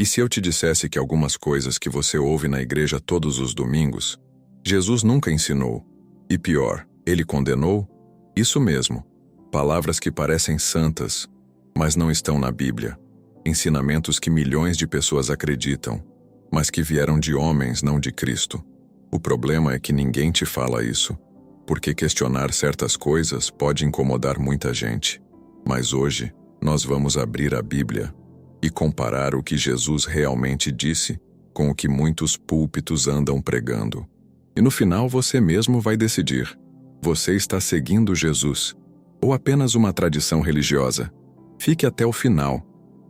E se eu te dissesse que algumas coisas que você ouve na igreja todos os domingos, Jesus nunca ensinou? E pior, ele condenou? Isso mesmo. Palavras que parecem santas, mas não estão na Bíblia. Ensinamentos que milhões de pessoas acreditam, mas que vieram de homens, não de Cristo. O problema é que ninguém te fala isso, porque questionar certas coisas pode incomodar muita gente. Mas hoje, nós vamos abrir a Bíblia e comparar o que Jesus realmente disse com o que muitos púlpitos andam pregando. E no final você mesmo vai decidir. Você está seguindo Jesus ou apenas uma tradição religiosa? Fique até o final,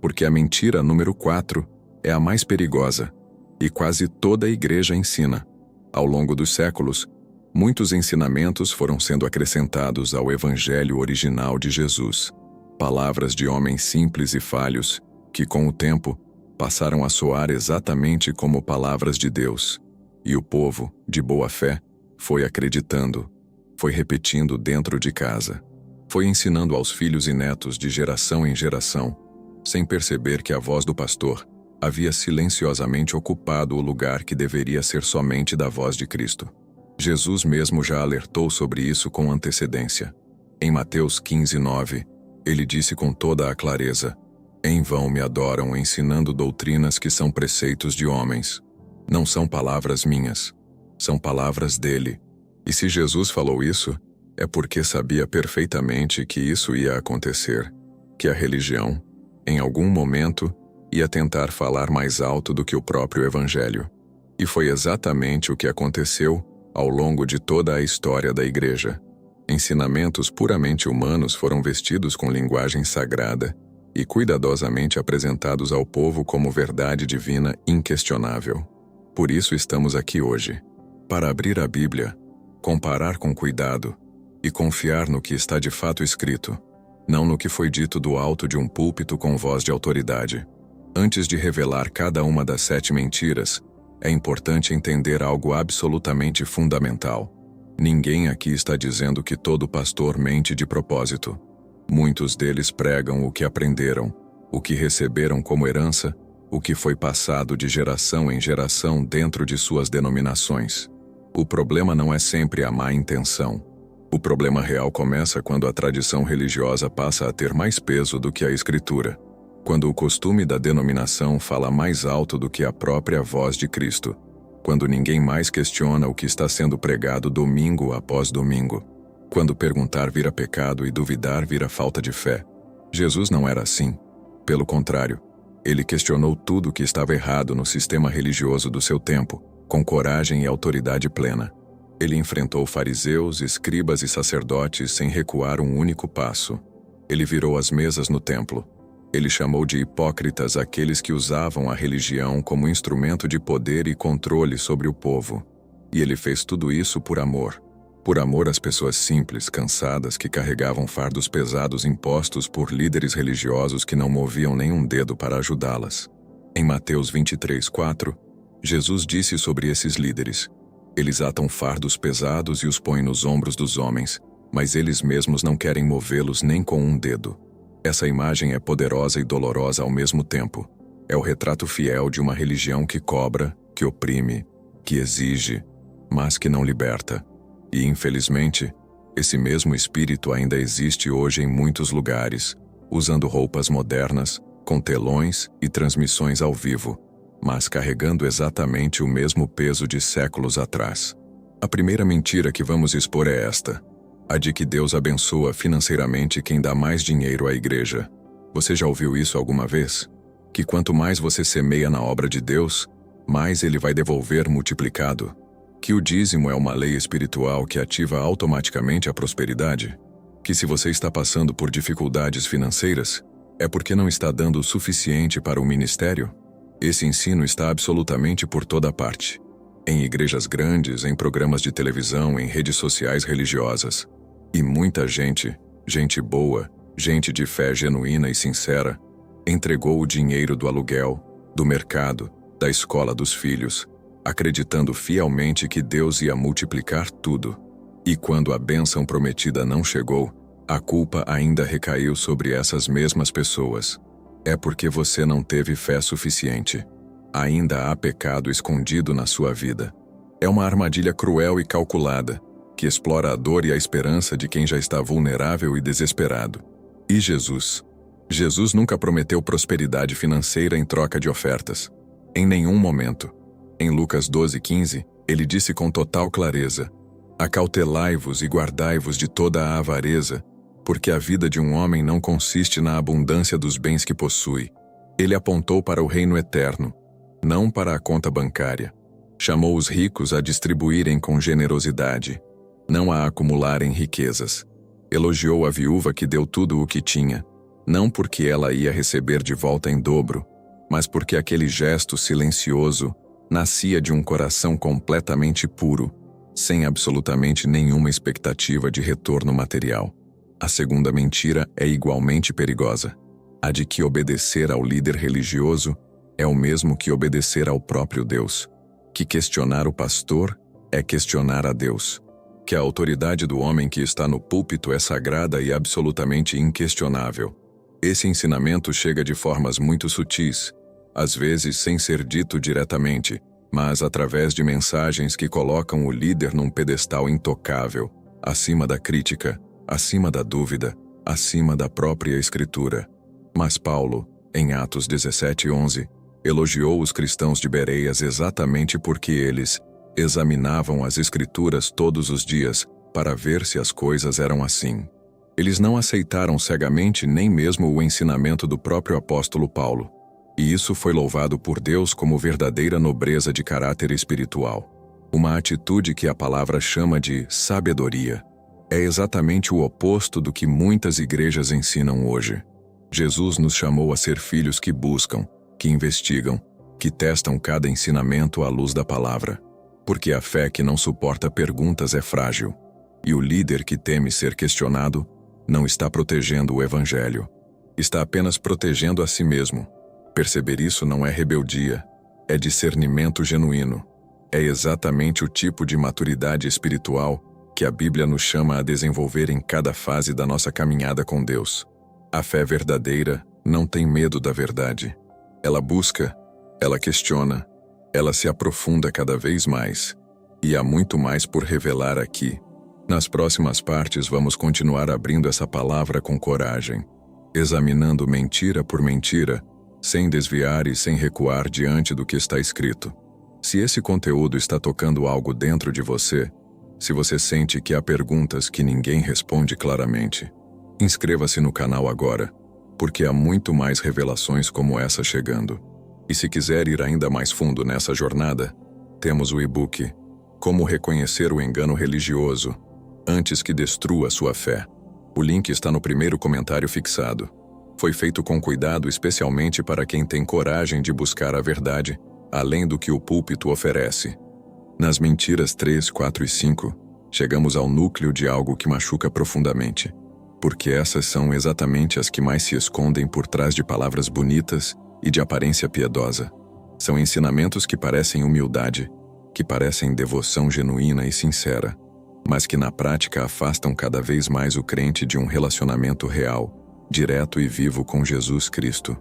porque a mentira número 4 é a mais perigosa, e quase toda a igreja ensina. Ao longo dos séculos, muitos ensinamentos foram sendo acrescentados ao evangelho original de Jesus. Palavras de homens simples e falhos, que com o tempo passaram a soar exatamente como palavras de Deus. E o povo, de boa fé, foi acreditando, foi repetindo dentro de casa, foi ensinando aos filhos e netos de geração em geração, sem perceber que a voz do pastor havia silenciosamente ocupado o lugar que deveria ser somente da voz de Cristo. Jesus mesmo já alertou sobre isso com antecedência. Em Mateus 15:9, ele disse com toda a clareza: "Em vão me adoram ensinando doutrinas que são preceitos de homens. Não são palavras minhas, são palavras dele." E se Jesus falou isso, é porque sabia perfeitamente que isso ia acontecer, que a religião, em algum momento, ia tentar falar mais alto do que o próprio evangelho. E foi exatamente o que aconteceu ao longo de toda a história da igreja. Ensinamentos puramente humanos foram vestidos com linguagem sagrada e cuidadosamente apresentados ao povo como verdade divina inquestionável. Por isso estamos aqui hoje, para abrir a Bíblia, comparar com cuidado e confiar no que está de fato escrito, não no que foi dito do alto de um púlpito com voz de autoridade. Antes de revelar cada uma das 7 mentiras, é importante entender algo absolutamente fundamental. Ninguém aqui está dizendo que todo pastor mente de propósito. Muitos deles pregam o que aprenderam, o que receberam como herança, o que foi passado de geração em geração dentro de suas denominações. O problema não é sempre a má intenção. O problema real começa quando a tradição religiosa passa a ter mais peso do que a Escritura, quando o costume da denominação fala mais alto do que a própria voz de Cristo, quando ninguém mais questiona o que está sendo pregado domingo após domingo, quando perguntar vira pecado e duvidar vira falta de fé. Jesus não era assim. Pelo contrário, ele questionou tudo o que estava errado no sistema religioso do seu tempo, com coragem e autoridade plena. Ele enfrentou fariseus, escribas e sacerdotes sem recuar um único passo. Ele virou as mesas no templo. Ele chamou de hipócritas aqueles que usavam a religião como instrumento de poder e controle sobre o povo. E ele fez tudo isso por amor. Por amor às pessoas simples, cansadas, que carregavam fardos pesados impostos por líderes religiosos que não moviam nenhum dedo para ajudá-las. Em Mateus 23:4, Jesus disse sobre esses líderes: "Eles atam fardos pesados e os põem nos ombros dos homens, mas eles mesmos não querem movê-los nem com um dedo." Essa imagem é poderosa e dolorosa ao mesmo tempo. É o retrato fiel de uma religião que cobra, que oprime, que exige, mas que não liberta. E, infelizmente, esse mesmo espírito ainda existe hoje em muitos lugares, usando roupas modernas, com telões e transmissões ao vivo, mas carregando exatamente o mesmo peso de séculos atrás. A primeira mentira que vamos expor é esta: a de que Deus abençoa financeiramente quem dá mais dinheiro à igreja. Você já ouviu isso alguma vez? Que quanto mais você semeia na obra de Deus, mais Ele vai devolver multiplicado? Que o dízimo é uma lei espiritual que ativa automaticamente a prosperidade? Que se você está passando por dificuldades financeiras, é porque não está dando o suficiente para o ministério? Esse ensino está absolutamente por toda parte. Em igrejas grandes, em programas de televisão, em redes sociais religiosas. E muita gente, gente boa, gente de fé genuína e sincera, entregou o dinheiro do aluguel, do mercado, da escola dos filhos, acreditando fielmente que Deus ia multiplicar tudo. E quando a bênção prometida não chegou, a culpa ainda recaiu sobre essas mesmas pessoas. É porque você não teve fé suficiente. Ainda há pecado escondido na sua vida. É uma armadilha cruel e calculada, que explora a dor e a esperança de quem já está vulnerável e desesperado. E Jesus? Jesus nunca prometeu prosperidade financeira em troca de ofertas. Em nenhum momento. Em Lucas 12:15, ele disse com total clareza: acautelai-vos e guardai-vos de toda a avareza, porque a vida de um homem não consiste na abundância dos bens que possui. Ele apontou para o reino eterno, não para a conta bancária. Chamou os ricos a distribuírem com generosidade, não a acumularem riquezas. Elogiou a viúva que deu tudo o que tinha, não porque ela ia receber de volta em dobro, mas porque aquele gesto silencioso nascia de um coração completamente puro, sem absolutamente nenhuma expectativa de retorno material. A segunda mentira é igualmente perigosa, a de que obedecer ao líder religioso é o mesmo que obedecer ao próprio Deus, que questionar o pastor é questionar a Deus, que a autoridade do homem que está no púlpito é sagrada e absolutamente inquestionável. Esse ensinamento chega de formas muito sutis, às vezes sem ser dito diretamente, mas através de mensagens que colocam o líder num pedestal intocável, acima da crítica, acima da dúvida, acima da própria Escritura. Mas Paulo, em Atos 17:11, elogiou os cristãos de Bereias exatamente porque eles examinavam as Escrituras todos os dias para ver se as coisas eram assim. Eles não aceitaram cegamente nem mesmo o ensinamento do próprio apóstolo Paulo. E isso foi louvado por Deus como verdadeira nobreza de caráter espiritual. Uma atitude que a palavra chama de sabedoria. É exatamente o oposto do que muitas igrejas ensinam hoje. Jesus nos chamou a ser filhos que buscam, que investigam, que testam cada ensinamento à luz da palavra. Porque a fé que não suporta perguntas é frágil. E o líder que teme ser questionado não está protegendo o evangelho. Está apenas protegendo a si mesmo. Perceber isso não é rebeldia, é discernimento genuíno. É exatamente o tipo de maturidade espiritual que a Bíblia nos chama a desenvolver em cada fase da nossa caminhada com Deus. A fé verdadeira não tem medo da verdade. Ela busca, ela questiona, ela se aprofunda cada vez mais. E há muito mais por revelar aqui. Nas próximas partes vamos continuar abrindo essa palavra com coragem, examinando mentira por mentira, sem desviar e sem recuar diante do que está escrito. Se esse conteúdo está tocando algo dentro de você, se você sente que há perguntas que ninguém responde claramente, inscreva-se no canal agora, porque há muito mais revelações como essa chegando. E se quiser ir ainda mais fundo nessa jornada, temos o e-book Como Reconhecer o Engano Religioso antes que destrua sua fé. O link está no primeiro comentário fixado. Foi feito com cuidado especialmente para quem tem coragem de buscar a verdade, além do que o púlpito oferece. Nas mentiras 3, 4 e 5, chegamos ao núcleo de algo que machuca profundamente, porque essas são exatamente as que mais se escondem por trás de palavras bonitas e de aparência piedosa. São ensinamentos que parecem humildade, que parecem devoção genuína e sincera, mas que na prática afastam cada vez mais o crente de um relacionamento real, direto e vivo com Jesus Cristo.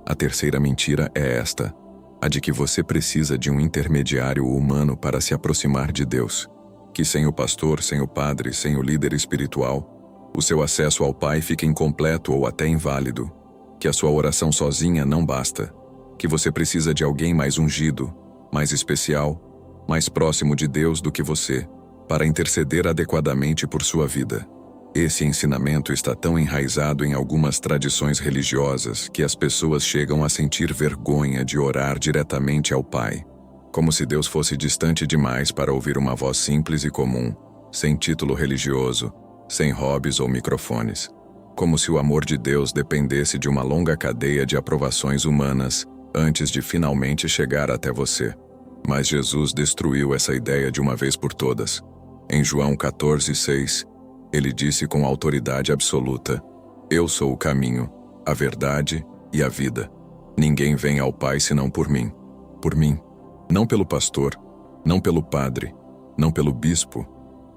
A terceira mentira é esta, a de que você precisa de um intermediário humano para se aproximar de Deus, que sem o pastor, sem o padre, sem o líder espiritual, o seu acesso ao Pai fica incompleto ou até inválido, que a sua oração sozinha não basta, que você precisa de alguém mais ungido, mais especial, mais próximo de Deus do que você, para interceder adequadamente por sua vida. Esse ensinamento está tão enraizado em algumas tradições religiosas que as pessoas chegam a sentir vergonha de orar diretamente ao Pai, como se Deus fosse distante demais para ouvir uma voz simples e comum, sem título religioso, sem hobbies ou microfones, como se o amor de Deus dependesse de uma longa cadeia de aprovações humanas antes de finalmente chegar até você. Mas Jesus destruiu essa ideia de uma vez por todas. Em João 14:6, ele disse com autoridade absoluta: Eu sou o caminho, a verdade e a vida. Ninguém vem ao Pai senão por mim. Por mim. Não pelo pastor, não pelo padre, não pelo bispo,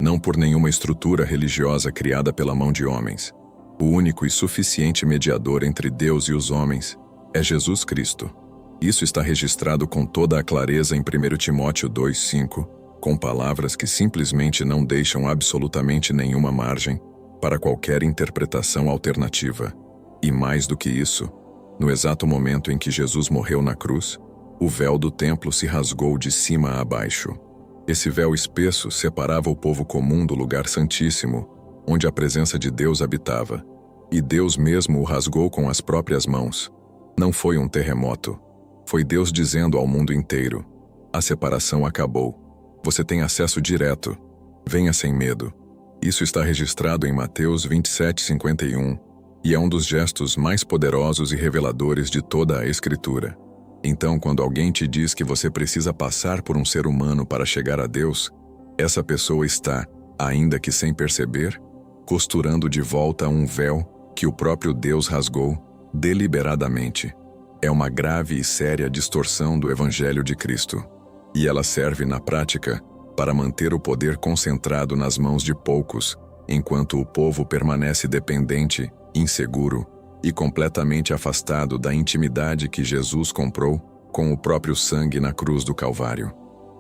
não por nenhuma estrutura religiosa criada pela mão de homens. O único e suficiente mediador entre Deus e os homens É Jesus Cristo. Isso está registrado com toda a clareza em 1 Timóteo 2,5, com palavras que simplesmente não deixam absolutamente nenhuma margem para qualquer interpretação alternativa. E mais do que isso, no exato momento em que Jesus morreu na cruz, o véu do templo se rasgou de cima a baixo. Esse véu espesso separava o povo comum do lugar santíssimo, onde a presença de Deus habitava. E Deus mesmo o rasgou com as próprias mãos. Não foi um terremoto. Foi Deus dizendo ao mundo inteiro: a separação acabou. Você tem acesso direto. Venha sem medo. Isso está registrado em Mateus 27:51, e é um dos gestos mais poderosos e reveladores de toda a Escritura. Então, quando alguém te diz que você precisa passar por um ser humano para chegar a Deus, essa pessoa está, ainda que sem perceber, costurando de volta um véu que o próprio Deus rasgou deliberadamente. É uma grave e séria distorção do Evangelho de Cristo. E ela serve na prática para manter o poder concentrado nas mãos de poucos, enquanto o povo permanece dependente, inseguro e completamente afastado da intimidade que Jesus comprou com o próprio sangue na cruz do Calvário.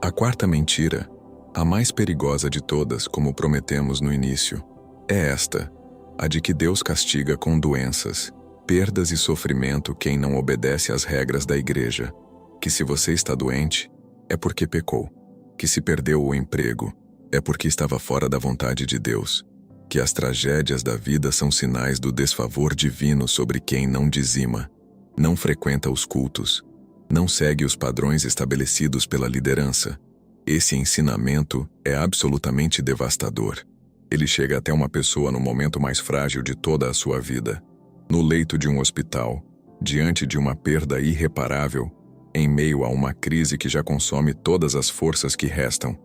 A quarta mentira, a mais perigosa de todas, como prometemos no início, é esta: a de que Deus castiga com doenças, perdas e sofrimento quem não obedece às regras da igreja, que se você está doente, é porque pecou, que se perdeu o emprego, é porque estava fora da vontade de Deus, que as tragédias da vida são sinais do desfavor divino sobre quem não dizima, não frequenta os cultos, não segue os padrões estabelecidos pela liderança. Esse ensinamento é absolutamente devastador. Ele chega até uma pessoa no momento mais frágil de toda a sua vida, no leito de um hospital, diante de uma perda irreparável, em meio a uma crise que já consome todas as forças que restam,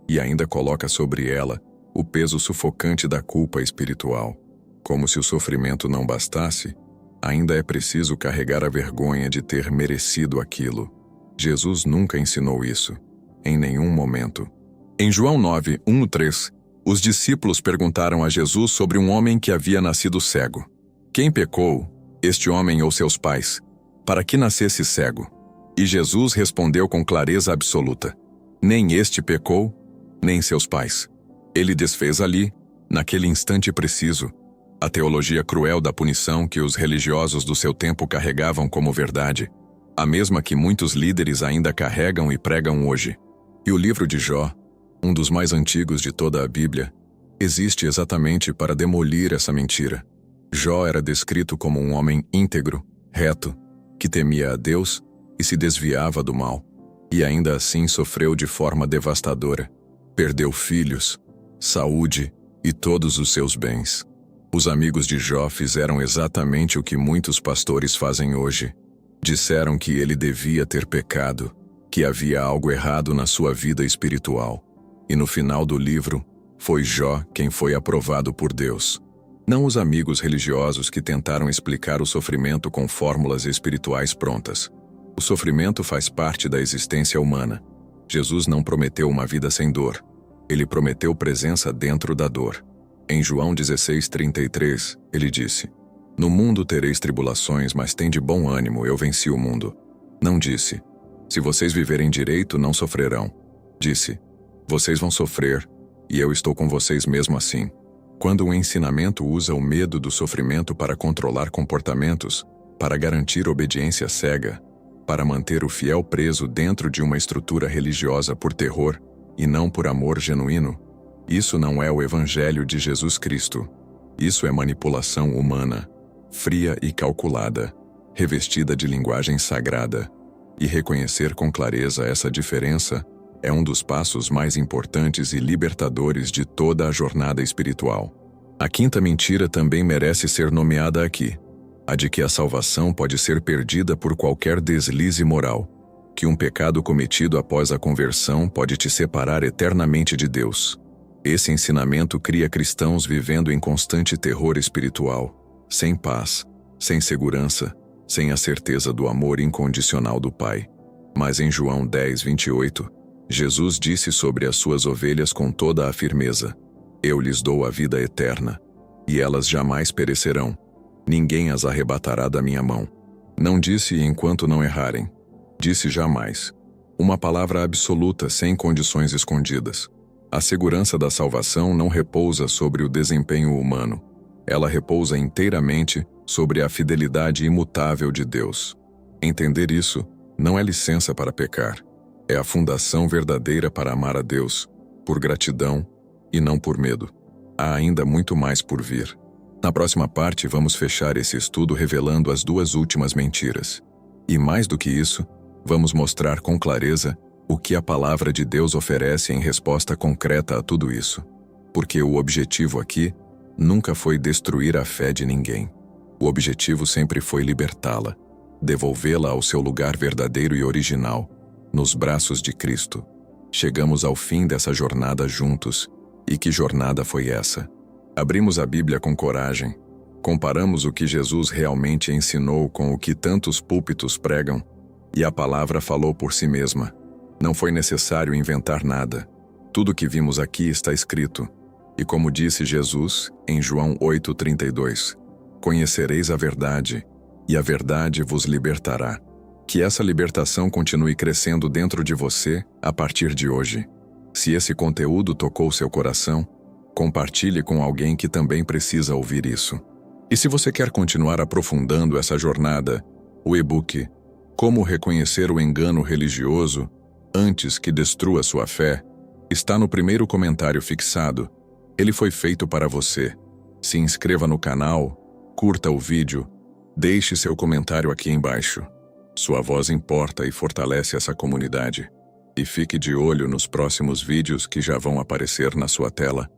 e ainda coloca sobre ela o peso sufocante da culpa espiritual. Como se o sofrimento não bastasse, ainda é preciso carregar a vergonha de ter merecido aquilo. Jesus nunca ensinou isso, em nenhum momento. Em João 9:1-3, os discípulos perguntaram a Jesus sobre um homem que havia nascido cego. Quem pecou, este homem ou seus pais, para que nascesse cego? E Jesus respondeu com clareza absoluta: nem este pecou, nem seus pais. Ele desfez ali, naquele instante preciso, a teologia cruel da punição que os religiosos do seu tempo carregavam como verdade, a mesma que muitos líderes ainda carregam e pregam hoje. E o livro de Jó, um dos mais antigos de toda a Bíblia, existe exatamente para demolir essa mentira. Jó era descrito como um homem íntegro, reto, que temia a Deus e se desviava do mal, e ainda assim sofreu de forma devastadora. Perdeu filhos, saúde e todos os seus bens. Os amigos de Jó fizeram exatamente o que muitos pastores fazem hoje. Disseram que ele devia ter pecado, que havia algo errado na sua vida espiritual. E no final do livro, foi Jó quem foi aprovado por Deus. Não os amigos religiosos que tentaram explicar o sofrimento com fórmulas espirituais prontas. O sofrimento faz parte da existência humana. Jesus não prometeu uma vida sem dor. Ele prometeu presença dentro da dor. Em João 16:33, ele disse: no mundo tereis tribulações, mas tende bom ânimo, eu venci o mundo. Não disse: se vocês viverem direito, não sofrerão. Disse: vocês vão sofrer, e eu estou com vocês mesmo assim. Quando o ensinamento usa o medo do sofrimento para controlar comportamentos, para garantir obediência cega, para manter o fiel preso dentro de uma estrutura religiosa por terror e não por amor genuíno, isso não é o Evangelho de Jesus Cristo. Isso é manipulação humana, fria e calculada, revestida de linguagem sagrada. E reconhecer com clareza essa diferença é um dos passos mais importantes e libertadores de toda a jornada espiritual. A quinta mentira também merece ser nomeada aqui: a de que a salvação pode ser perdida por qualquer deslize moral, que um pecado cometido após a conversão pode te separar eternamente de Deus. Esse ensinamento cria cristãos vivendo em constante terror espiritual, sem paz, sem segurança, sem a certeza do amor incondicional do Pai. Mas em João 10:28, Jesus disse sobre as suas ovelhas com toda a firmeza: eu lhes dou a vida eterna, e elas jamais perecerão. Ninguém as arrebatará da minha mão. Não disse enquanto não errarem. Disse jamais. Uma palavra absoluta sem condições escondidas. A segurança da salvação não repousa sobre o desempenho humano. Ela repousa inteiramente sobre a fidelidade imutável de Deus. Entender isso não é licença para pecar. É a fundação verdadeira para amar a Deus, por gratidão e não por medo. Há ainda muito mais por vir. Na próxima parte, vamos fechar esse estudo revelando as duas últimas mentiras. E mais do que isso, vamos mostrar com clareza o que a palavra de Deus oferece em resposta concreta a tudo isso. Porque o objetivo aqui nunca foi destruir a fé de ninguém. O objetivo sempre foi libertá-la, devolvê-la ao seu lugar verdadeiro e original, nos braços de Cristo. Chegamos ao fim dessa jornada juntos. E que jornada foi essa? Abrimos a Bíblia com coragem. Comparamos o que Jesus realmente ensinou com o que tantos púlpitos pregam, e a palavra falou por si mesma. Não foi necessário inventar nada. Tudo que vimos aqui está escrito. E como disse Jesus, em João 8,32, conhecereis a verdade, e a verdade vos libertará. Que essa libertação continue crescendo dentro de você a partir de hoje. Se esse conteúdo tocou seu coração, compartilhe com alguém que também precisa ouvir isso. E se você quer continuar aprofundando essa jornada, o e-book Como Reconhecer o Engano Religioso Antes que Destrua Sua Fé está no primeiro comentário fixado. Ele foi feito para você. Se inscreva no canal, curta o vídeo, deixe seu comentário aqui embaixo. Sua voz importa e fortalece essa comunidade. E fique de olho nos próximos vídeos que já vão aparecer na sua tela.